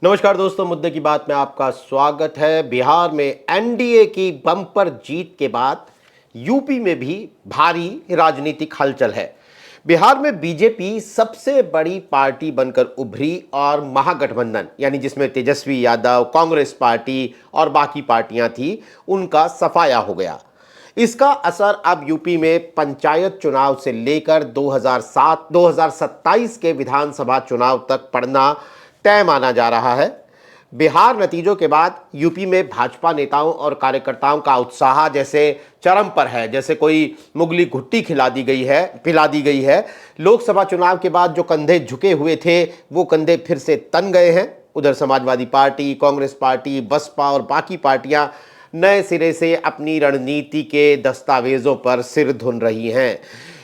नमस्कार दोस्तों, मुद्दे की बात में आपका स्वागत है। बिहार में एनडीए की बम्पर जीत के बाद यूपी में भी भारी राजनीतिक हलचल है। बिहार में बीजेपी सबसे बड़ी पार्टी बनकर उभरी और महागठबंधन यानी जिसमें तेजस्वी यादव, कांग्रेस पार्टी और बाकी पार्टियां थी, उनका सफाया हो गया। इसका असर अब यूपी में पंचायत चुनाव से लेकर 2027 के विधानसभा चुनाव तक पड़ना तय माना जा रहा है। बिहार नतीजों के बाद यूपी में भाजपा नेताओं और कार्यकर्ताओं का उत्साह जैसे चरम पर है, जैसे कोई मुगली घुट्टी पिला दी गई है। लोकसभा चुनाव के बाद जो कंधे झुके हुए थे, वो कंधे फिर से तन गए हैं। उधर समाजवादी पार्टी, कांग्रेस पार्टी, बसपा और बाकी पार्टियां नए सिरे से अपनी रणनीति के दस्तावेजों पर सिर धुन रही हैं।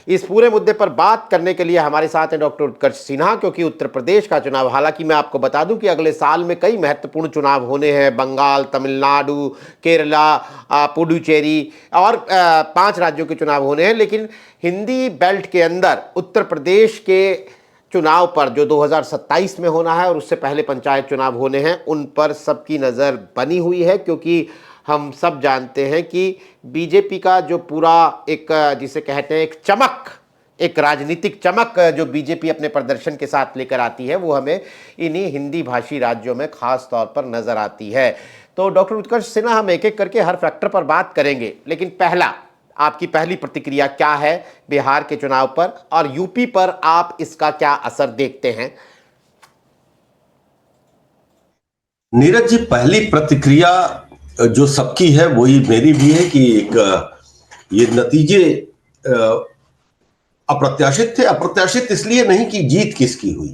इस पूरे मुद्दे पर बात करने के लिए हमारे साथ हैं डॉक्टर उत्कर्ष सिन्हा, क्योंकि उत्तर प्रदेश का चुनाव, हालांकि मैं आपको बता दूं कि अगले साल में कई महत्वपूर्ण चुनाव होने हैं, बंगाल, तमिलनाडु, केरला, पुडुचेरी और 5 राज्यों के चुनाव होने हैं, लेकिन हिंदी बेल्ट के अंदर उत्तर प्रदेश के चुनाव पर जो 2027 में होना है और उससे पहले पंचायत चुनाव होने हैं, उन पर सबकी नज़र बनी हुई है। क्योंकि हम सब जानते हैं कि बीजेपी का जो पूरा एक, जिसे कहते हैं, एक राजनीतिक चमक जो बीजेपी अपने प्रदर्शन के साथ लेकर आती है, वो हमें इन्हीं हिंदी भाषी राज्यों में खास तौर पर नजर आती है। तो डॉक्टर उत्कर्ष सिन्हा, हम एक एक करके हर फैक्टर पर बात करेंगे, लेकिन आपकी पहली प्रतिक्रिया क्या है बिहार के चुनाव पर, और यूपी पर आप इसका क्या असर देखते हैं? नीरज जी, पहली प्रतिक्रिया जो सबकी है वही मेरी भी है कि ये नतीजे अप्रत्याशित थे। अप्रत्याशित इसलिए नहीं कि जीत किसकी हुई,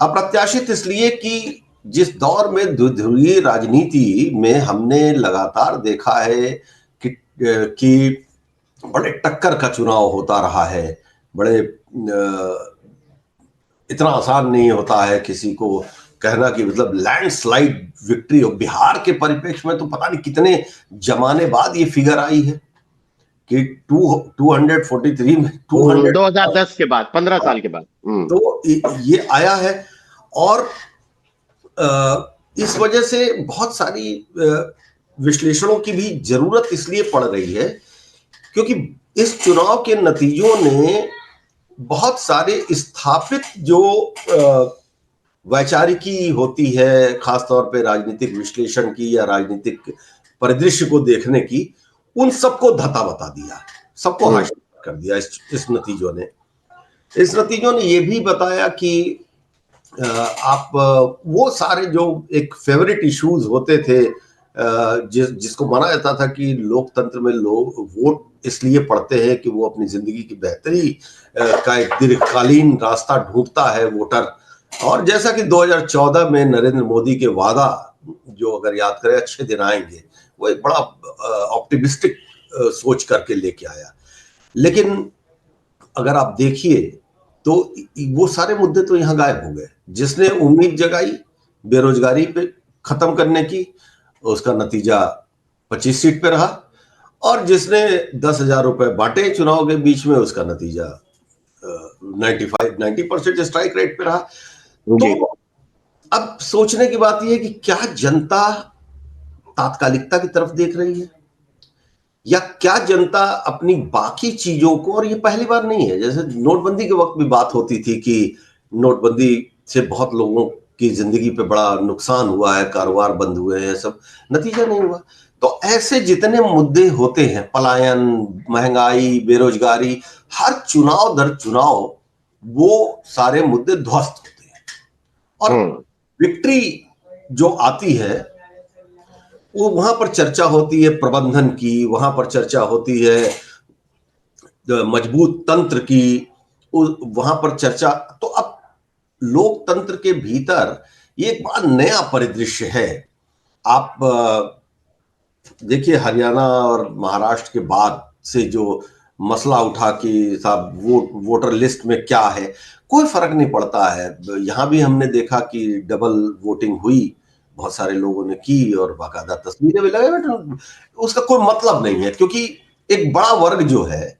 अप्रत्याशित इसलिए कि जिस दौर में द्विध्रुवीय राजनीति में हमने लगातार देखा है कि बड़े टक्कर का चुनाव होता रहा है, बड़े इतना आसान नहीं होता है किसी को कहना कि मतलब लैंडस्लाइड विक्ट्री हो। बिहार के परिप्रेक्ष्य में तो पता नहीं कितने जमाने बाद ये फिगर आई है कि 243 में 2010 के बाद, 15 साल के बाद तो ये आया है। और इस वजह से बहुत सारी विश्लेषणों की भी जरूरत इसलिए पड़ रही है क्योंकि इस चुनाव के नतीजों ने बहुत सारे स्थापित जो वैचारिकी होती है, खासतौर पे राजनीतिक विश्लेषण की या राजनीतिक परिदृश्य को देखने की, उन सबको धता बता दिया, सबको हाशिए कर दिया। इस नतीजों ने ये भी बताया कि आप वो सारे जो एक फेवरेट इश्यूज होते थे, जिसको माना जाता था कि लोकतंत्र में लोग वोट इसलिए पड़ते हैं कि वो अपनी जिंदगी की बेहतरी का एक दीर्घकालीन रास्ता ढूंढता है वोटर। और जैसा कि 2014 में नरेंद्र मोदी के वादा, जो अगर याद करें अच्छे दिन आएंगे, वो एक बड़ा ऑप्टिमिस्टिक सोच करके लेके आया। लेकिन अगर आप देखिए तो वो सारे मुद्दे तो यहां गायब हो गए। जिसने उम्मीद जगाई बेरोजगारी पे खत्म करने की, उसका नतीजा 25 सीट पे रहा, और जिसने 10,000 रुपए बांटे चुनाव के बीच में, उसका नतीजा 90% स्ट्राइक रेट पे रहा। तो अब सोचने की बात यह है कि क्या जनता तात्कालिकता की तरफ देख रही है या क्या जनता अपनी बाकी चीजों को, और ये पहली बार नहीं है, जैसे नोटबंदी के वक्त भी बात होती थी कि नोटबंदी से बहुत लोगों की जिंदगी पे बड़ा नुकसान हुआ है, कारोबार बंद हुए हैं, सब नतीजा नहीं हुआ। तो ऐसे जितने मुद्दे होते हैं, पलायन, महंगाई, बेरोजगारी, हर चुनाव दर चुनाव वो सारे मुद्दे ध्वस्त होते हैं। और विक्ट्री जो आती है वो वहां पर चर्चा होती है प्रबंधन की, वहां पर चर्चा होती है मजबूत तंत्र की, वहां पर चर्चा। तो अब लोकतंत्र के भीतर ये एक बड़ा नया परिदृश्य है। आप देखिए, हरियाणा और महाराष्ट्र के बाद से जो मसला उठा कि साहब वोटर लिस्ट में क्या है, कोई फर्क नहीं पड़ता है। यहां भी हमने देखा कि डबल वोटिंग हुई, बहुत सारे लोगों ने की और बाकायदा तस्वीरें भी लगाई, बट उसका कोई मतलब नहीं है क्योंकि एक बड़ा वर्ग जो है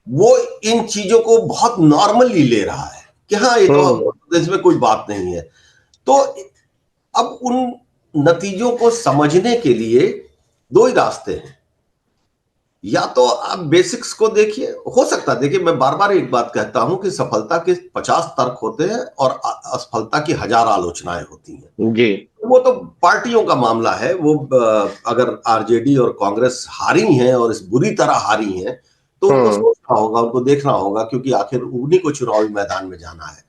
वो इन चीजों को बहुत नॉर्मली ले रहा है कि हाँ, ये तो इसमें कोई बात नहीं है। तो अब उन नतीजों को समझने के लिए दो ही रास्ते हैं। या तो आप बेसिक्स को देखिए, हो सकता है, देखिए मैं बार बार एक बात कहता हूं कि सफलता के 50 तर्क होते हैं और असफलता की 1000 आलोचनाएं होती हैं जी। वो तो पार्टियों का मामला है। वो अगर आरजेडी और कांग्रेस हारी हैं और इस बुरी तरह हारी हैं तो उनको सोचना होगा, उनको देखना होगा, क्योंकि आखिर उन्हीं को चुनावी मैदान में जाना है।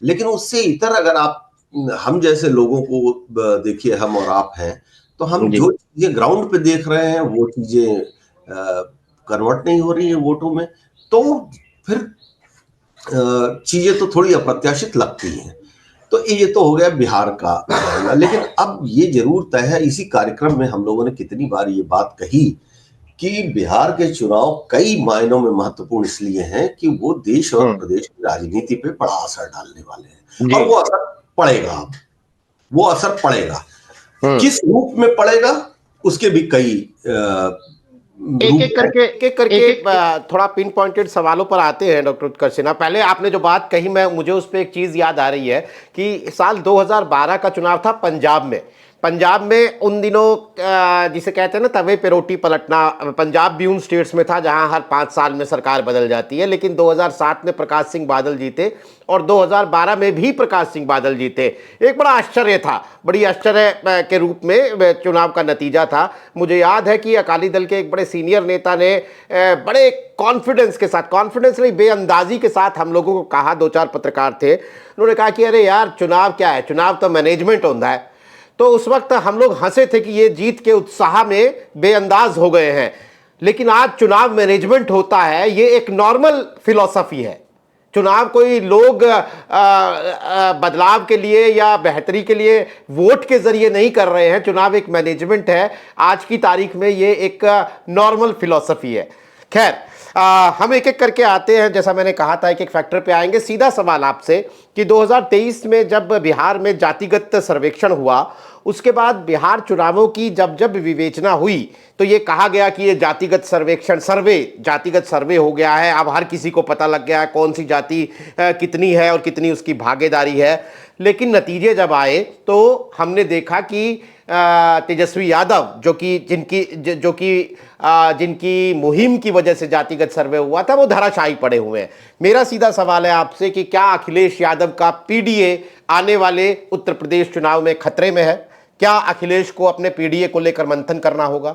लेकिन उससे इतर अगर आप हम जैसे लोगों को देखिए, हम और आप हैं, तो हम जो चीजें ग्राउंड पे देख रहे हैं वो चीजें कन्वर्ट नहीं हो रही है वोटों में, तो फिर चीजें तो थोड़ी अप्रत्याशित लगती हैं। तो ये तो हो गया बिहार का मामला। लेकिन अब ये जरूर तय है, इसी कार्यक्रम में हम लोगों ने कितनी बार ये बात कही कि बिहार के चुनाव कई मायनों में महत्वपूर्ण इसलिए हैं कि वो देश और प्रदेश की राजनीति पे बड़ा असर डालने वाले हैं। और वो असर पड़ेगा, अब वो असर पड़ेगा। किस रूप में पड़ेगा उसके भी कई एक एक करके थोड़ा पिन पॉइंटेड सवालों पर आते हैं डॉक्टर उत्कर्ष सिन्हा। पहले आपने जो बात कही, मुझे उस पर एक चीज याद आ रही है कि साल 2012 का चुनाव था पंजाब में उन दिनों जिसे कहते हैं ना तवे पे रोटी पलटना, पंजाब भी उन स्टेट्स में था जहां हर 5 साल में सरकार बदल जाती है। लेकिन 2007 में प्रकाश सिंह बादल जीते और 2012 में भी प्रकाश सिंह बादल जीते। एक बड़ा आश्चर्य था, बड़ी आश्चर्य के रूप में चुनाव का नतीजा था। मुझे याद है कि अकाली दल के एक बड़े सीनियर नेता ने बड़े कॉन्फिडेंस के साथ, कॉन्फिडेंस नहीं बेअंदाजी के साथ हम लोगों को कहा, 2-4 पत्रकार थे, उन्होंने कहा कि अरे यार चुनाव क्या है, चुनाव तो मैनेजमेंट होता है। तो उस वक्त हम लोग हंसे थे कि ये जीत के उत्साह में बेअंदाज हो गए हैं। लेकिन आज चुनाव मैनेजमेंट होता है, ये एक नॉर्मल फिलॉसफी है। चुनाव कोई लोग बदलाव के लिए या बेहतरी के लिए वोट के जरिए नहीं कर रहे हैं, चुनाव एक मैनेजमेंट है। आज की तारीख में ये एक नॉर्मल फिलॉसफी है। खैर, हम एक एक करके आते हैं। जैसा मैंने कहा था एक एक फैक्टर पे आएंगे। सीधा सवाल आपसे कि 2023 में जब बिहार में जातिगत सर्वेक्षण हुआ, उसके बाद बिहार चुनावों की जब जब विवेचना हुई तो ये कहा गया कि ये जातिगत सर्वे हो गया है। अब हर किसी को पता लग गया है कौन सी जाति कितनी है और कितनी उसकी भागीदारी है। लेकिन नतीजे जब आए तो हमने देखा कि तेजस्वी यादव जिनकी मुहिम की वजह से जातिगत सर्वे हुआ था, वो धराशायी पड़े हुए हैं। मेरा सीधा सवाल है आपसे कि क्या अखिलेश यादव का पीडीए आने वाले उत्तर प्रदेश चुनाव में खतरे में है? क्या अखिलेश को अपने पीडीए को लेकर मंथन करना होगा?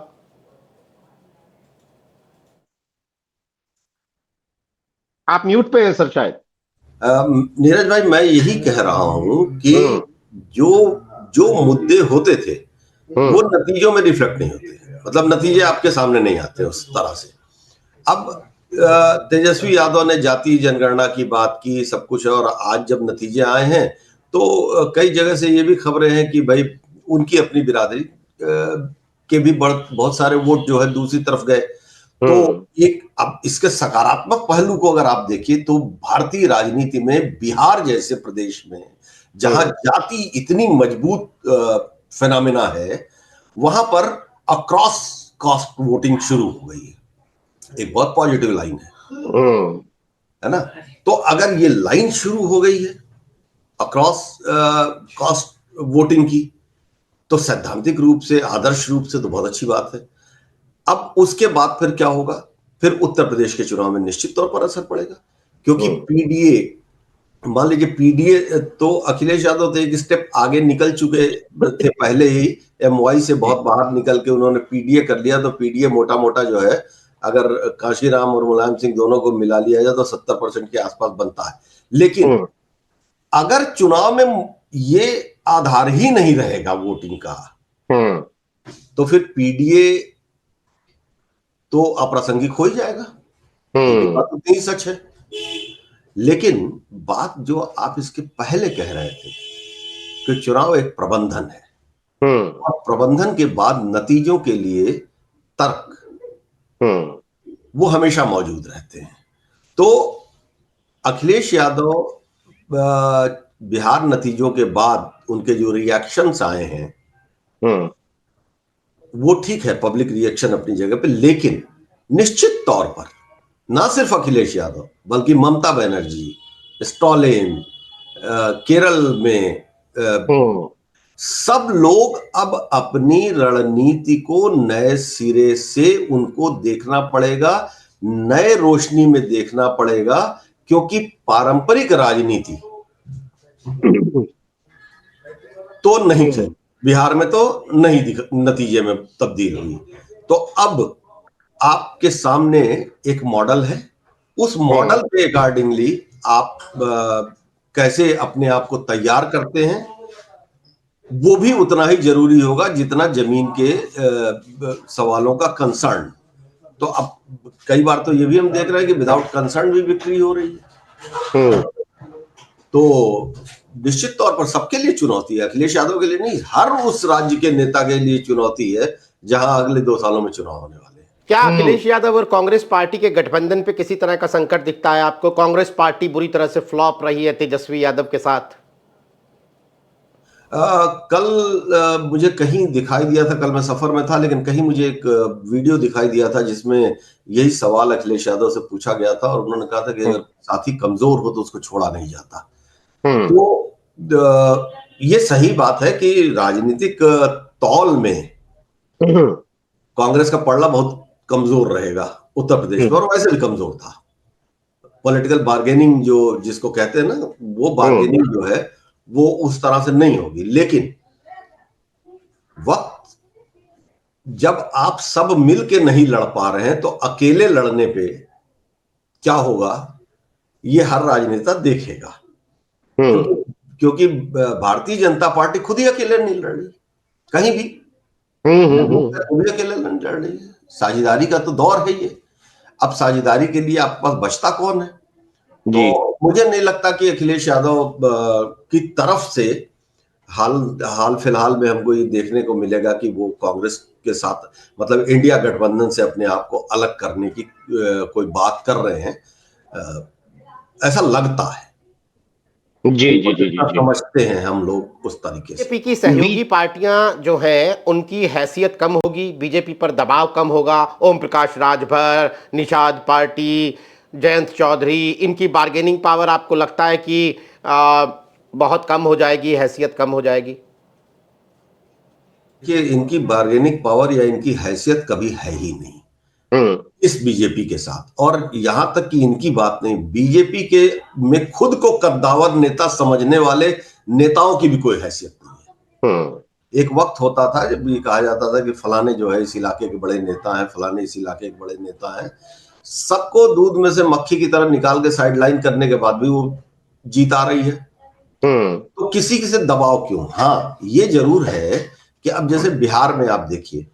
आप म्यूट पे हैं सर शायद। नीरज भाई, मैं यही कह रहा हूं कि जो जो मुद्दे होते थे वो नतीजों में रिफ्लेक्ट नहीं होते, मतलब नतीजे आपके सामने नहीं आते उस तरह से। अब तेजस्वी यादव ने जाति जनगणना की बात की, सब कुछ, और आज जब नतीजे आए हैं तो कई जगह से ये भी खबरें हैं कि भाई उनकी अपनी बिरादरी के भी बहुत सारे वोट जो है दूसरी तरफ गए। तो एक, अब इसके सकारात्मक पहलू को अगर आप देखिए तो भारतीय राजनीति में बिहार जैसे प्रदेश में जहां जाति इतनी मजबूत फेनोमेना है, वहां पर अक्रॉस कास्ट वोटिंग शुरू हो गई है। एक बहुत पॉजिटिव लाइन है ना। तो अगर ये लाइन शुरू हो गई है अक्रॉस कास्ट वोटिंग की, तो सैद्धांतिक रूप से, आदर्श रूप से तो बहुत अच्छी बात है। अब उसके बाद फिर क्या होगा? फिर उत्तर प्रदेश के चुनाव में निश्चित तौर पर असर पड़ेगा, क्योंकि पीडीए, मान लीजिए पीडीए तो अखिलेश यादव तो एक स्टेप आगे निकल चुके थे पहले ही, एमवाई से बहुत बाहर निकल के उन्होंने पीडीए कर लिया। तो पीडीए मोटा मोटा जो है, अगर काशीराम और मुलायम सिंह दोनों को मिला लिया जाए तो 70% के आसपास बनता है। लेकिन अगर चुनाव में ये आधार ही नहीं रहेगा वोटिंग का, तो फिर पीडीए तो अप्रासंगिक हो ही जाएगा। बात उतनी ही सच है। लेकिन बात जो आप इसके पहले कह रहे थे कि चुनाव एक प्रबंधन है, और प्रबंधन के बाद नतीजों के लिए तर्क वो हमेशा मौजूद रहते हैं। तो अखिलेश यादव बिहार नतीजों के बाद उनके जो रिएक्शंस आए हैं वो ठीक है, पब्लिक रिएक्शन अपनी जगह पे, लेकिन निश्चित तौर पर ना सिर्फ अखिलेश यादव बल्कि ममता बनर्जी, स्टॉलिन, केरल में सब लोग अब अपनी रणनीति को नए सिरे से उनको देखना पड़ेगा, नए रोशनी में देखना पड़ेगा, क्योंकि पारंपरिक राजनीति तो नहीं चली, बिहार में तो नहीं नतीजे में तब्दील हुई। तो अब आपके सामने एक मॉडल है, उस मॉडल के अकॉर्डिंगली आप कैसे अपने आप को तैयार करते हैं, वो भी उतना ही जरूरी होगा जितना जमीन के सवालों का कंसर्न। तो अब कई बार तो ये भी हम देख रहे हैं कि विदाउट कंसर्न भी बिक्री हो रही है। तो निश्चित तौर पर सबके लिए चुनौती है, अखिलेश यादव के लिए नहीं, हर उस राज्य के नेता के लिए चुनौती है जहां अगले 2 सालों में चुनाव होने वाले हैं। क्या अखिलेश यादव और कांग्रेस पार्टी के गठबंधन पे किसी तरह का संकट दिखता है आपको? कांग्रेस पार्टी बुरी तरह से फ्लॉप रही है तेजस्वी यादव के साथ। कल मुझे कहीं दिखाई दिया था, कल मैं सफर में था, लेकिन कहीं मुझे एक वीडियो दिखाई दिया था जिसमें यही सवाल अखिलेश यादव से पूछा गया था और उन्होंने कहा था कि अगर साथी कमजोर हो तो उसको छोड़ा नहीं जाता। तो ये सही बात है कि राजनीतिक तौल में कांग्रेस का पड़ना बहुत कमजोर रहेगा उत्तर प्रदेश में, और वैसे भी कमजोर था। पॉलिटिकल बार्गेनिंग जो जिसको कहते हैं ना, वो बार्गेनिंग जो है वो उस तरह से नहीं होगी। लेकिन वक्त जब आप सब मिल के नहीं लड़ पा रहे हैं तो अकेले लड़ने पे क्या होगा ये हर राजनेता देखेगा। क्योंकि भारतीय जनता पार्टी खुद ही अकेले नहीं लड़ रही कहीं भी, खुद ही अकेले नहीं लड़ रही है। साझेदारी का तो दौर है ये। अब साझेदारी के लिए आपके पास बचता कौन है? तो मुझे नहीं लगता कि अखिलेश यादव की तरफ से हाल फिलहाल में हमको ये देखने को मिलेगा कि वो कांग्रेस के साथ, मतलब इंडिया गठबंधन से अपने आप को अलग करने की कोई बात कर रहे हैं, ऐसा लगता है। जी जी जी जी समझते हैं हम लोग उस तरीके से। बीजेपी की सहयोगी पार्टियां जो हैं उनकी हैसियत कम होगी, बीजेपी पर दबाव कम होगा। ओम प्रकाश राजभर, निषाद पार्टी, जयंत चौधरी, इनकी बार्गेनिंग पावर आपको लगता है कि बहुत कम हो जाएगी, हैसियत कम हो जाएगी? कि इनकी बार्गेनिंग पावर या इनकी हैसियत कभी है ही नहीं इस बीजेपी के साथ। और यहां तक कि इनकी बात नहीं, बीजेपी के में खुद को कद्दावर नेता समझने वाले नेताओं की भी कोई हैसियत नहीं है। एक वक्त होता था जब ये कहा जाता था कि फलाने जो है इस इलाके के बड़े नेता हैं, फलाने इस इलाके के बड़े नेता हैं। सबको दूध में से मक्खी की तरह निकाल के साइडलाइन करने के बाद भी वो जीत आ रही है। तो किसी से दबाव क्यों? हाँ, ये जरूर है कि अब जैसे बिहार में आप देखिए,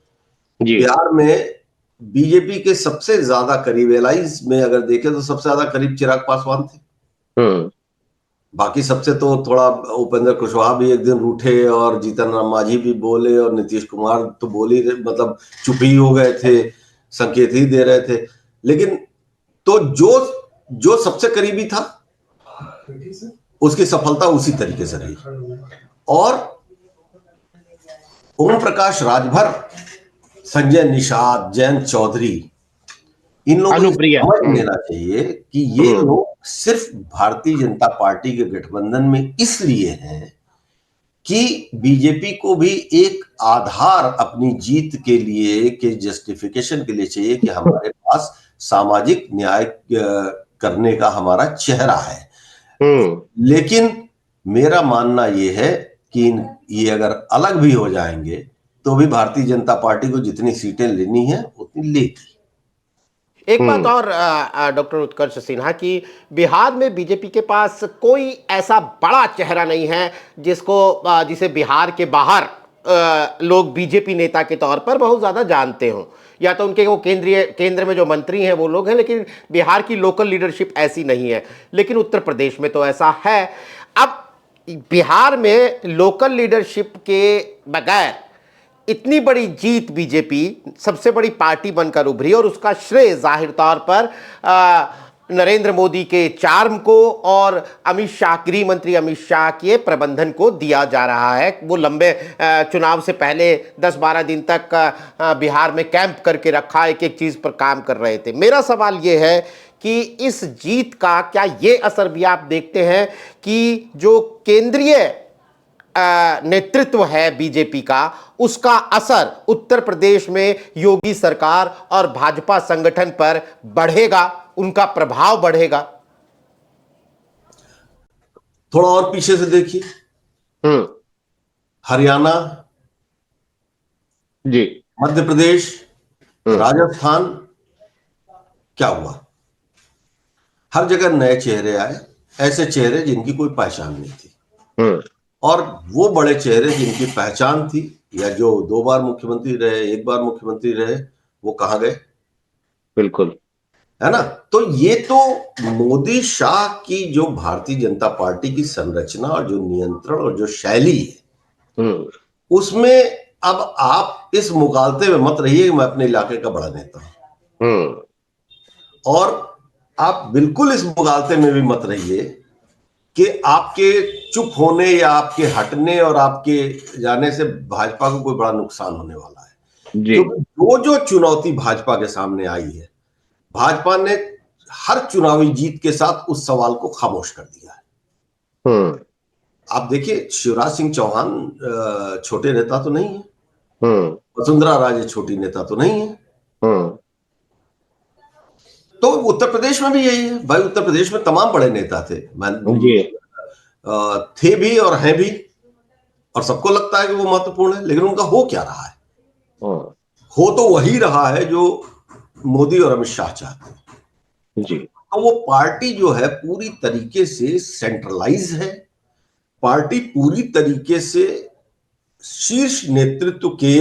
बिहार में बीजेपी के सबसे ज्यादा करीब एलाइंस में अगर देखें तो सबसे ज्यादा करीब चिराग पासवान थे। बाकी सबसे तो थोड़ा उपेंद्र कुशवाहा भी एक दिन रूठे और जीतन राम मांझी भी बोले और नीतीश कुमार तो बोली, मतलब चुप ही हो गए थे, संकेत ही दे रहे थे। लेकिन तो जो सबसे करीबी था उसकी सफलता उसी तरीके से रही। और ओम प्रकाश राजभर, संजय निषाद, जयंत चौधरी, इन लोगों को समझ लेना चाहिए कि ये लोग सिर्फ भारतीय जनता पार्टी के गठबंधन में इसलिए हैं कि बीजेपी को भी एक आधार अपनी जीत के लिए, के जस्टिफिकेशन के लिए चाहिए कि हमारे पास सामाजिक न्याय करने का हमारा चेहरा है। लेकिन मेरा मानना ये है कि ये अगर अलग भी हो जाएंगे तो भी भारतीय जनता पार्टी को जितनी सीटें लेनी है उतनी लेगी। एक बात और डॉक्टर उत्कर्ष सिन्हा की, बिहार में बीजेपी के पास कोई ऐसा बड़ा चेहरा नहीं है जिसे बिहार के बाहर लोग बीजेपी नेता के तौर पर बहुत ज्यादा जानते हों। या तो उनके वो केंद्र में जो मंत्री हैं वो लोग हैं, लेकिन बिहार की लोकल लीडरशिप ऐसी नहीं है। लेकिन उत्तर प्रदेश में तो ऐसा है। अब बिहार में लोकल लीडरशिप के बगैर इतनी बड़ी जीत बीजेपी सबसे बड़ी पार्टी बनकर उभरी, और उसका श्रेय जाहिर तौर पर नरेंद्र मोदी के चार्म को और अमित शाह, गृह मंत्री अमित शाह के प्रबंधन को दिया जा रहा है। वो लंबे चुनाव से पहले 10-12 दिन तक बिहार में कैंप करके रखा, एक एक चीज पर काम कर रहे थे। मेरा सवाल ये है कि इस जीत का क्या ये असर भी आप देखते हैं कि जो केंद्रीय नेतृत्व है बीजेपी का, उसका असर उत्तर प्रदेश में योगी सरकार और भाजपा संगठन पर बढ़ेगा, उनका प्रभाव बढ़ेगा? थोड़ा और पीछे से देखिए, हरियाणा, जी, मध्य प्रदेश, राजस्थान, क्या हुआ? हर जगह नए चेहरे आए, ऐसे चेहरे जिनकी कोई पहचान नहीं थी। और वो बड़े चेहरे जिनकी पहचान थी या जो 2 बार मुख्यमंत्री रहे, 1 बार मुख्यमंत्री रहे, वो कहां गए? बिल्कुल, है ना? तो ये तो मोदी शाह की जो भारतीय जनता पार्टी की संरचना और जो नियंत्रण और जो शैली है, उसमें अब आप इस मुगालते में मत रहिए कि मैं अपने इलाके का बड़ा नेता हूं, और आप बिल्कुल इस मुगालते में भी मत रहिए कि आपके चुप होने या आपके हटने और आपके जाने से भाजपा को कोई बड़ा नुकसान होने वाला है। क्योंकि जो चुनौती भाजपा के सामने आई है, भाजपा ने हर चुनावी जीत के साथ उस सवाल को खामोश कर दिया है। आप देखिए, शिवराज सिंह चौहान छोटे नेता तो नहीं है, वसुंधरा राजे छोटी नेता तो नहीं है। तो उत्तर प्रदेश में भी यही है भाई, उत्तर प्रदेश में तमाम बड़े नेता थे, थे भी और हैं भी, और सबको लगता है कि वो महत्वपूर्ण है, लेकिन उनका हो क्या रहा है? हो तो वही रहा है जो मोदी और अमित शाह चाहते हैं। जी। तो वो पार्टी जो है पूरी तरीके से सेंट्रलाइज है, पार्टी पूरी तरीके से शीर्ष नेतृत्व के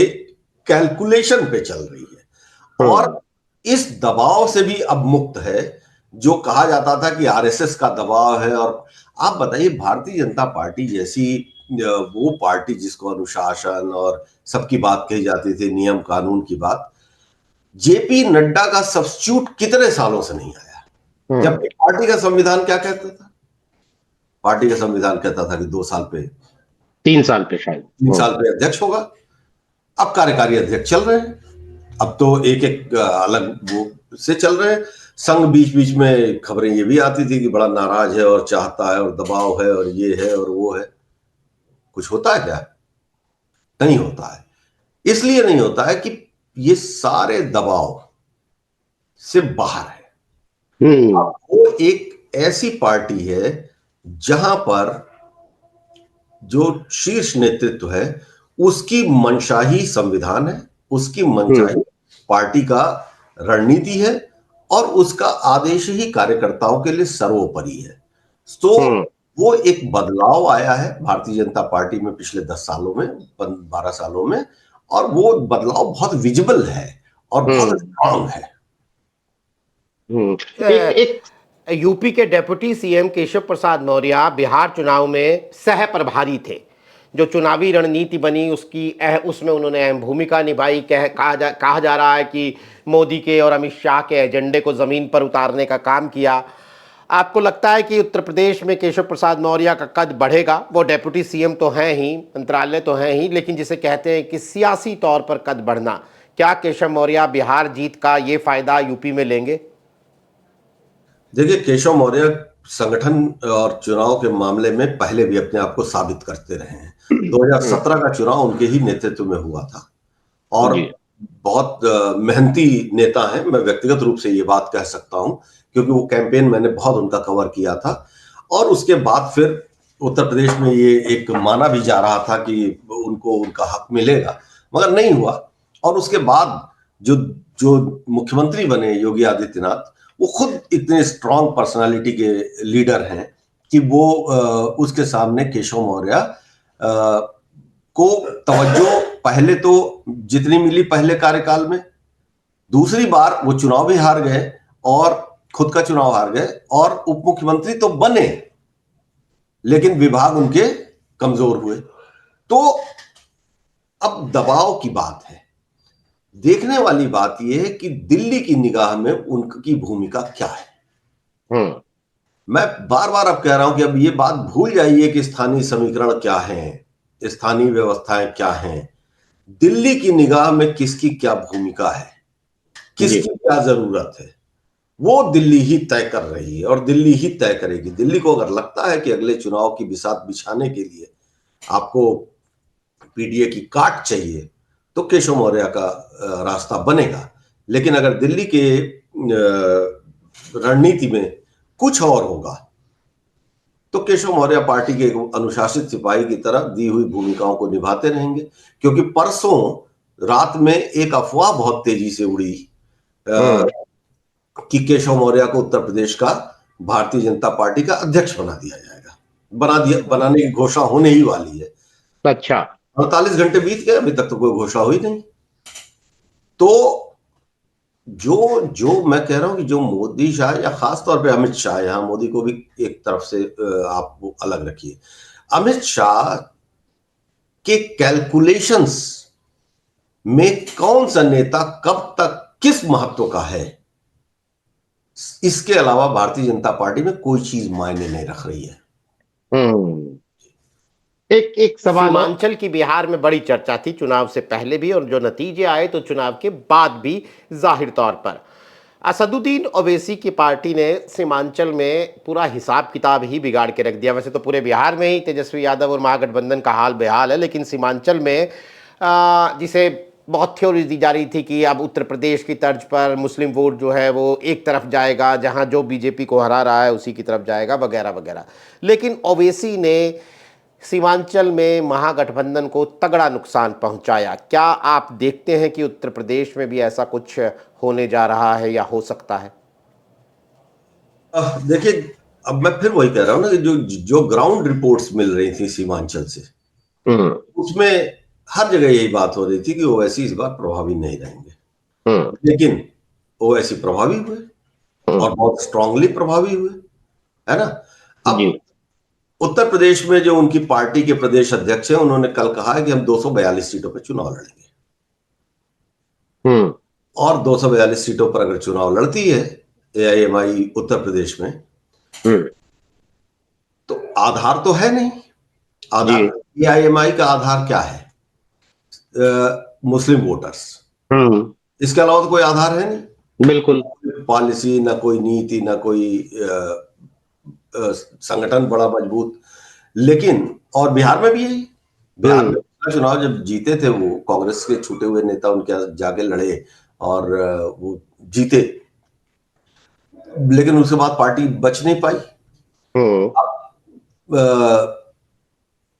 कैलकुलेशन पे चल रही है, और इस दबाव से भी अब मुक्त है जो कहा जाता था कि आरएसएस का दबाव है। और आप बताइए, भारतीय जनता पार्टी जैसी वो पार्टी जिसको अनुशासन और सबकी बात कही जाती थी, नियम कानून की बात, जेपी नड्डा का सब्स्टिट्यूट कितने सालों से नहीं आया, जबकि पार्टी का संविधान क्या कहता था? पार्टी का संविधान कहता था कि 2 साल पे, 3 साल पे, शायद 3 साल पे अध्यक्ष होगा। अब कार्यकारी अध्यक्ष चल रहे हैं, अब तो एक एक अलग वो से चल रहे हैं। संघ बीच बीच में खबरें ये भी आती थी कि बड़ा नाराज है और चाहता है और दबाव है और ये है और वो है। कुछ होता है क्या? नहीं होता है। इसलिए नहीं होता है कि ये सारे दबाव से बाहर है। वो एक ऐसी पार्टी है जहां पर जो शीर्ष नेतृत्व है उसकी मंशा ही संविधान है, उसकी मंशा ही पार्टी का रणनीति है, और उसका आदेश ही कार्यकर्ताओं के लिए सर्वोपरि है। तो वो एक बदलाव आया है भारतीय जनता पार्टी में पिछले 10 सालों में, 12 सालों में, और वो बदलाव बहुत विजिबल है और बहुत स्ट्रांग है। यूपी के डेप्यूटी सीएम केशव प्रसाद मौर्य बिहार चुनाव में सह प्रभारी थे। जो चुनावी रणनीति बनी उसमें उन्होंने अहम भूमिका निभाई। कहा जा रहा है कि मोदी के और अमित शाह के एजेंडे को ज़मीन पर उतारने का काम किया। आपको लगता है कि उत्तर प्रदेश में केशव प्रसाद मौर्य का कद बढ़ेगा? वो डेप्यूटी सीएम तो हैं ही, मंत्रालय तो हैं ही, लेकिन जिसे कहते हैं कि सियासी तौर पर कद बढ़ना, क्या केशव मौर्य बिहार जीत का ये फायदा यूपी में लेंगे? देखिए, केशव मौर्य संगठन और चुनाव के मामले में पहले भी अपने आप को साबित करते रहे हैं। 2017 का चुनाव उनके ही नेतृत्व में हुआ था, और बहुत मेहनती नेता हैं। मैं व्यक्तिगत रूप से ये बात कह सकता हूं, क्योंकि वो कैंपेन मैंने बहुत उनका कवर किया था। और उसके बाद फिर उत्तर प्रदेश में ये एक माना भी जा रहा था कि उनको उनका हक मिलेगा, मगर नहीं हुआ। और उसके बाद जो मुख्यमंत्री बने योगी आदित्यनाथ, वो खुद इतने स्ट्रांग पर्सनालिटी के लीडर हैं कि वो उसके सामने केशव मौर्य को तवज्जो पहले तो जितनी मिली पहले कार्यकाल में, दूसरी बार वो चुनाव भी हार गए और खुद का चुनाव हार गए, और उप मुख्यमंत्री तो बने लेकिन विभाग उनके कमजोर हुए। तो अब दबाव की बात है। देखने वाली बात यह है कि दिल्ली की निगाह में उनकी भूमिका क्या है। मैं बार बार अब कह रहा हूं कि अब ये बात भूल जाइए कि स्थानीय समीकरण क्या है, स्थानीय व्यवस्थाएं क्या हैं। दिल्ली की निगाह में किसकी क्या भूमिका है, किसकी क्या जरूरत है, वो दिल्ली ही तय कर रही है और दिल्ली ही तय करेगी। दिल्ली को अगर लगता है कि अगले चुनाव की बिसात बिछाने के लिए आपको पीडीए की काट चाहिए तो केशव मौर्य का रास्ता बनेगा। लेकिन अगर दिल्ली के रणनीति में कुछ और होगा तो केशव मौर्य पार्टी के एक अनुशासित सिपाही की तरह दी हुई भूमिकाओं को निभाते रहेंगे। क्योंकि परसों रात में एक अफवाह बहुत तेजी से उड़ी कि केशव मौर्य को उत्तर प्रदेश का भारतीय जनता पार्टी का अध्यक्ष बना दिया जाएगा, बनाने की घोषणा होने ही वाली है। अच्छा। 48 घंटे बीत गए, अभी तक तो कोई घोषणा हुई नहीं। तो जो जो मैं कह रहा हूं कि जो मोदी शाह या खास तौर पे अमित शाह, यहां मोदी को भी एक तरफ से आप अलग रखिए, अमित शाह के कैलकुलेशंस में कौन सा नेता कब तक किस महत्व का है, इसके अलावा भारतीय जनता पार्टी में कोई चीज मायने नहीं रख रही है। एक सवाल सीमांचल की बिहार में बड़ी चर्चा थी चुनाव से पहले भी, और जो नतीजे आए तो चुनाव के बाद भी जाहिर तौर पर असदुद्दीन ओवैसी की पार्टी ने सीमांचल में पूरा हिसाब किताब ही बिगाड़ के रख दिया। वैसे तो पूरे बिहार में ही तेजस्वी यादव और महागठबंधन का हाल बेहाल है, लेकिन सीमांचल में जिसे बहुत थ्योरी दी जा रही थी कि अब उत्तर प्रदेश की तर्ज पर मुस्लिम वोट जो है वो एक तरफ जाएगा, जहां जो बीजेपी को हरा रहा है उसी की तरफ जाएगा वगैरह वगैरह। लेकिन ओवैसी ने सीमांचल में महागठबंधन को तगड़ा नुकसान पहुंचाया। क्या आप देखते हैं कि उत्तर प्रदेश में भी ऐसा कुछ होने जा रहा है या हो सकता है? देखिए, अब मैं फिर वही कह रहा हूं ना कि जो जो ग्राउंड रिपोर्ट्स मिल रही थी सीमांचल से, उसमें हर जगह यही बात हो रही थी कि ओवैसी इस बार प्रभावी नहीं रहेंगे। लेकिन ओवैसी प्रभावी हुए और बहुत स्ट्रांगली प्रभावी हुए, है ना। अब उत्तर प्रदेश में जो उनकी पार्टी के प्रदेश अध्यक्ष हैं, उन्होंने कल कहा है कि हम 242 सीटों पर चुनाव लड़ेंगे। और 242 सीटों पर अगर चुनाव लड़ती है एआईएमआई उत्तर प्रदेश में, तो आधार तो है नहीं। आधार एआईएमआई का आधार क्या है? मुस्लिम वोटर्स। इसके अलावा तो कोई आधार है नहीं। बिल्कुल। पॉलिसी, ना कोई नीति, ना कोई संगठन बड़ा मजबूत। लेकिन और बिहार में भी यही, बिहार में चुनाव जब जीते थे वो कांग्रेस के छूटे हुए नेता उनके जाके लड़े और वो जीते, लेकिन उसके बाद पार्टी बच नहीं पाई।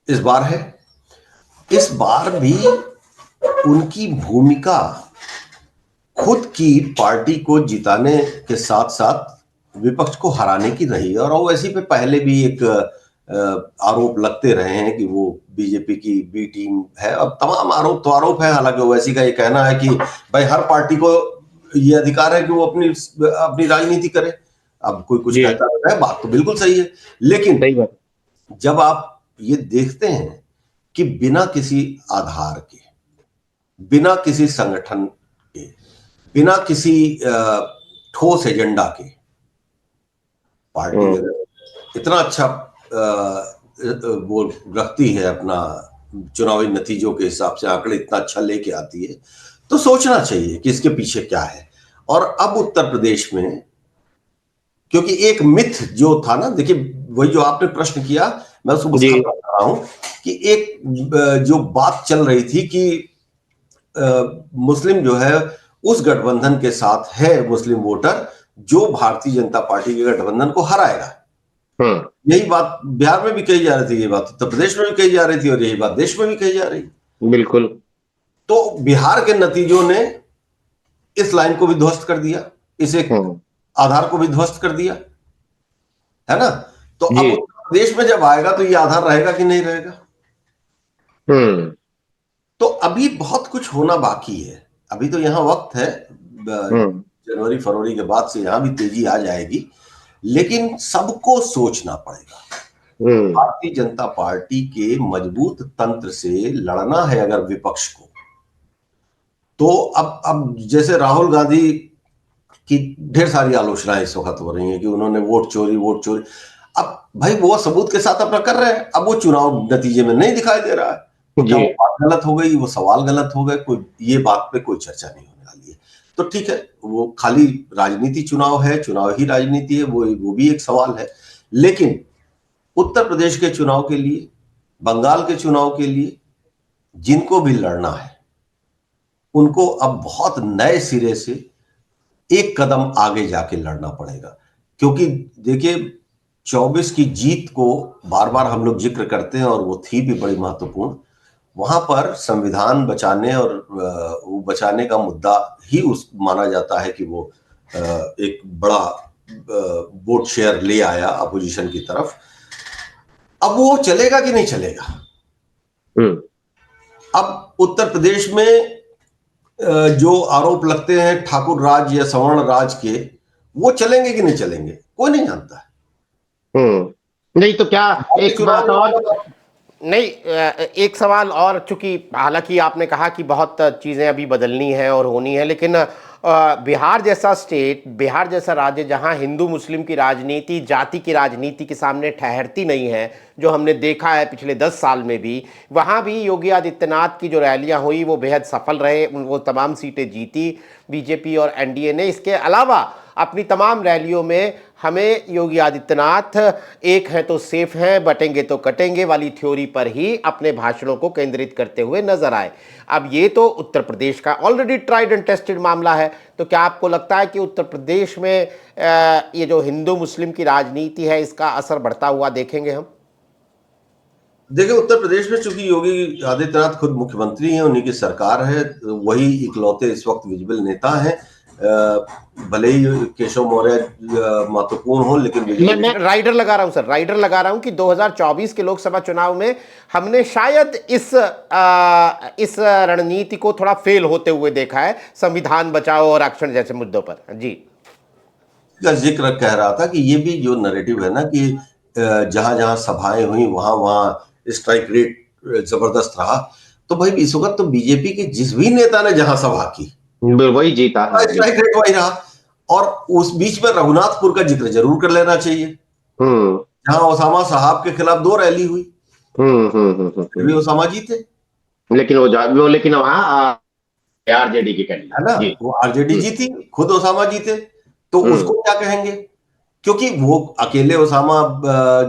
इस बार है, इस बार भी उनकी भूमिका खुद की पार्टी को जिताने के साथ साथ विपक्ष को हराने की रही। और ओवैसी पे पहले भी एक आरोप लगते रहे हैं कि वो बीजेपी की बी टीम है। अब तमाम आरोप तो आरोप है। हालांकि ओवैसी का ये कहना है कि भाई हर पार्टी को ये अधिकार है कि वो अपनी राजनीति करे। अब कोई कुछ कहता है, बात तो बिल्कुल सही है, लेकिन जब आप ये देखते हैं कि बिना किसी आधार के, बिना किसी संगठन के, बिना किसी ठोस एजेंडा के पार्टी इतना अच्छा वो रखती है, अपना चुनावी नतीजों के हिसाब से आंकड़े इतना अच्छा लेके आती है, तो सोचना चाहिए कि इसके पीछे क्या है। और अब उत्तर प्रदेश में, क्योंकि एक मिथ जो था ना, देखिए वही जो आपने प्रश्न किया, मैं उसको बता रहा हूं कि एक जो बात चल रही थी कि मुस्लिम जो है उस गठबंधन के साथ है, मुस्लिम वोटर जो भारतीय जनता पार्टी के गठबंधन को हराएगा। यही बात बिहार में भी कही जा रही थी, ये बात उत्तर प्रदेश में भी कही जा रही थी, और यही बात देश में भी कही जा रही। बिल्कुल। तो बिहार के नतीजों ने इस लाइन को भी ध्वस्त कर दिया, इसे आधार को भी ध्वस्त कर दिया, है ना। तो अब उत्तर प्रदेश में जब आएगा तो ये आधार रहेगा कि नहीं रहेगा। तो अभी बहुत कुछ होना बाकी है। अभी तो यहाँ वक्त है, जनवरी फरवरी के बाद से यहाँ भी तेजी आ जाएगी, लेकिन सबको सोचना पड़ेगा। भारतीय जनता पार्टी के मजबूत तंत्र से लड़ना है अगर विपक्ष को, तो अब जैसे राहुल गांधी की ढेर सारी आलोचनाएं इस वक्त हो रही हैं कि उन्होंने वोट चोरी। अब भाई वो सबूत के साथ अपना कर रहे हैं, अब वो चुनाव नतीजे में नहीं दिखाई दे रहा है, तो क्या वो बात गलत हो गई, वो सवाल गलत हो गए? कोई ये बात पे कोई चर्चा नहीं होने वाली है। तो ठीक है, वो खाली राजनीति चुनाव है, चुनाव ही राजनीति है, वो भी एक सवाल है। लेकिन उत्तर प्रदेश के चुनाव के लिए बंगाल के चुनाव के लिए जिनको भी लड़ना है उनको अब बहुत नए सिरे से एक कदम आगे जाके लड़ना पड़ेगा। क्योंकि देखिए 24 की जीत को बार बार हम लोग जिक्र करते हैं और वो थी भी बड़ी महत्वपूर्ण। वहां पर संविधान बचाने और वो बचाने का मुद्दा ही उस माना जाता है कि वो एक बड़ा वोट शेयर ले आया अपोजिशन की तरफ। अब वो चलेगा कि नहीं चलेगा? अब उत्तर प्रदेश में जो आरोप लगते हैं ठाकुर राज या सवर्ण राज के, वो चलेंगे कि नहीं चलेंगे कोई नहीं जानता है। नहीं तो क्या एक बात और, नहीं, एक सवाल और, चूंकि हालांकि आपने कहा कि बहुत चीज़ें अभी बदलनी है और होनी है, लेकिन बिहार जैसा स्टेट, बिहार जैसा राज्य जहां हिंदू मुस्लिम की राजनीति, जाति की राजनीति के सामने ठहरती नहीं है, जो हमने देखा है पिछले 10 साल में भी, वहां भी योगी आदित्यनाथ की जो रैलियां हुई वो बेहद सफल रहे, वो तमाम सीटें जीती बीजेपी और एनडीए ने। इसके अलावा अपनी तमाम रैलियों में हमें योगी आदित्यनाथ एक है तो सेफ हैं, बटेंगे तो कटेंगे वाली थ्योरी पर ही अपने भाषणों को केंद्रित करते हुए नजर आए। अब ये तो उत्तर प्रदेश का ऑलरेडी ट्राइड एंड टेस्टेड मामला है, तो क्या आपको लगता है कि उत्तर प्रदेश में ये जो हिंदू मुस्लिम की राजनीति है इसका असर बढ़ता हुआ देखेंगे हम? देखिए उत्तर प्रदेश में चूंकि योगी आदित्यनाथ खुद मुख्यमंत्री हैं, उन्हीं की सरकार है, वही इकलौते इस वक्त विजिबल नेता हैं। भले ही केशव मौर्य महत्वपूर्ण हो, लेकिन मैं राइडर लगा रहा हूं सर, राइडर लगा रहा हूं कि 2024 के लोकसभा चुनाव में हमने शायद इस रणनीति को थोड़ा फेल होते हुए देखा है, संविधान बचाओ और आरक्षण जैसे मुद्दों पर। जी, का जिक्र कह रहा था कि ये भी जो नैरेटिव है ना कि जहां जहां सभाएं हुई वहां वहां स्ट्राइक रेट जबरदस्त रहा, तो भाई इस वक्त तो बीजेपी के जिस भी नेता ने जहां सभा की वही जीता है, स्ट्राइक रेट वही रहा। और उस बीच में रघुनाथपुर का जिक्र जरूर कर लेना चाहिए, जहां ओसामा साहब के खिलाफ 2 रैली हुई, फिर भी ओसामा जीते। लेकिन लेकिन वहां आरजेडी की कैंडिडेट है ना, वो आरजेडी जीती, खुद ओसामा जीते, तो उसको क्या कहेंगे? क्योंकि वो अकेले ओसामा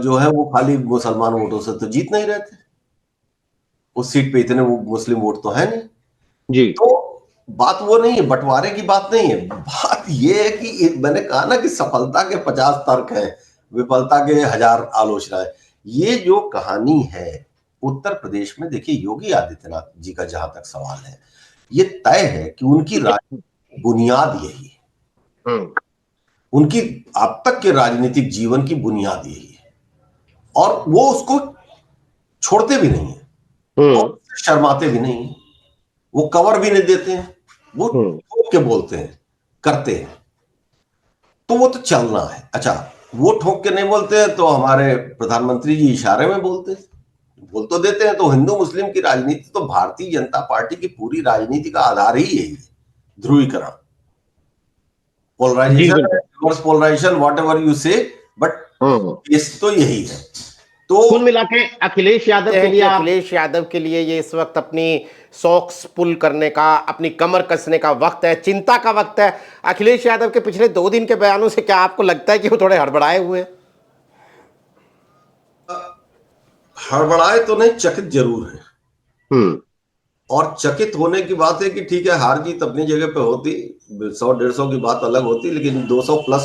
जो है वो खाली मुसलमान वोटों से तो जीत नहीं रहे थे, उस सीट पे इतने वो मुस्लिम वोट तो है नहीं जी। तो बात वो नहीं है, बंटवारे की बात नहीं है। बात ये है कि मैंने कहा ना कि सफलता के 50 तर्क हैं, विफलता के 1000 आलोचनाएं। ये जो कहानी है उत्तर प्रदेश में, देखिए योगी आदित्यनाथ जी का जहां तक सवाल है, ये तय है कि उनकी राजनीतिक बुनियाद यही है, उनकी अब तक के राजनीतिक जीवन की बुनियाद यही है, और वो उसको छोड़ते भी नहीं है और शर्माते भी नहीं है, वो कवर भी नहीं देते हैं, वो ठोक के बोलते हैं, करते हैं, तो वो तो चलना है। अच्छा, वो ठोक के नहीं बोलते हैं तो हमारे प्रधानमंत्री जी इशारे में बोलते हैं, बोल तो देते हैं। तो हिंदू मुस्लिम की राजनीति तो भारतीय जनता पार्टी की पूरी राजनीति का आधार ही यही है, ध्रुवीकरण, polarisation, reverse polarisation, whatever you say, but इस तो यही है। तो कुल मिला के अखिलेश यादव के लिए ये इस वक्त अपनी सॉक्स पुल करने का, अपनी कमर कसने का वक्त है, चिंता का वक्त है। अखिलेश यादव के पिछले 2 दिन के बयानों से क्या आपको लगता है कि वो थोड़े हड़बड़ाए हुए हैं? हड़बड़ाए तो नहीं, चकित जरूर है। और चकित होने की बात है कि ठीक है, हार जीत अपनी जगह पे होती, 100-150 की बात अलग होती, लेकिन 200 प्लस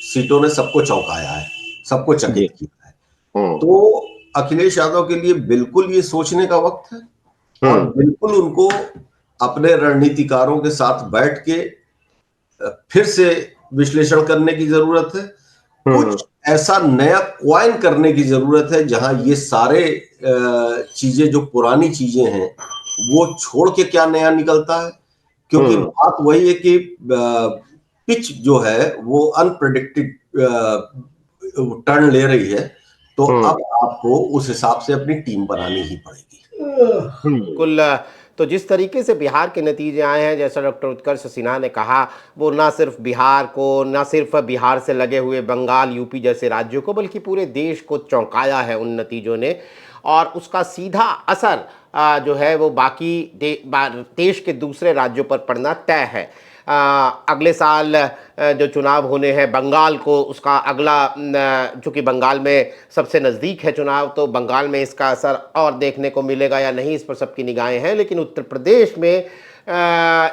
सीटों ने सबको चौंकाया है, सबको चकित किया है। तो अखिलेश यादव के लिए बिल्कुल ये सोचने का वक्त है और बिल्कुल उनको अपने रणनीतिकारों के साथ बैठ के फिर से विश्लेषण करने की जरूरत है, कुछ ऐसा नया क्वाइन करने की जरूरत है जहां ये सारे चीजें जो पुरानी चीजें हैं वो छोड़ के क्या नया निकलता है। क्योंकि बात वही है कि पिच जो है वो अनप्रेडिक्टेड टर्न ले रही है, तो अब आपको उस हिसाब से अपनी टीम बनानी ही पड़ेगी। कुल तो जिस तरीके से बिहार के नतीजे आए हैं, जैसा डॉक्टर उत्कर्ष सिन्हा ने कहा, वो ना सिर्फ बिहार को, ना सिर्फ बिहार से लगे हुए बंगाल, यूपी जैसे राज्यों को, बल्कि पूरे देश को चौंकाया है उन नतीजों ने। और उसका सीधा असर जो है वो बाकी देश के दूसरे राज्यों पर पड़ना तय है। अगले साल जो चुनाव होने हैं बंगाल को, उसका अगला, चूँकि बंगाल में सबसे नज़दीक है चुनाव, तो बंगाल में इसका असर और देखने को मिलेगा या नहीं, इस पर सबकी निगाहें हैं। लेकिन उत्तर प्रदेश में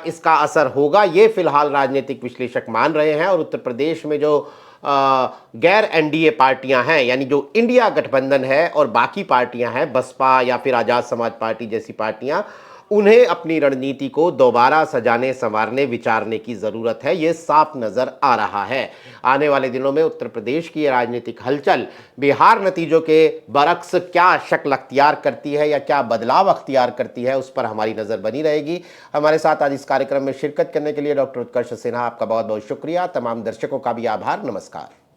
इसका असर होगा, ये फिलहाल राजनीतिक विश्लेषक मान रहे हैं। और उत्तर प्रदेश में जो गैर एनडीए पार्टियां हैं, यानी जो इंडिया गठबंधन है और बाकी पार्टियां हैं, बसपा या फिर आज़ाद समाज पार्टी जैसी पार्टियां, उन्हें अपनी रणनीति को दोबारा सजाने संवारने विचारने की ज़रूरत है, ये साफ नज़र आ रहा है। आने वाले दिनों में उत्तर प्रदेश की राजनीतिक हलचल बिहार नतीजों के बरक्स क्या शक्ल अख्तियार करती है या क्या बदलाव अख्तियार करती है, उस पर हमारी नज़र बनी रहेगी। हमारे साथ आज इस कार्यक्रम में शिरकत करने के लिए डॉक्टर उत्कर्ष सिन्हा, आपका बहुत बहुत शुक्रिया। तमाम दर्शकों का भी आभार। नमस्कार।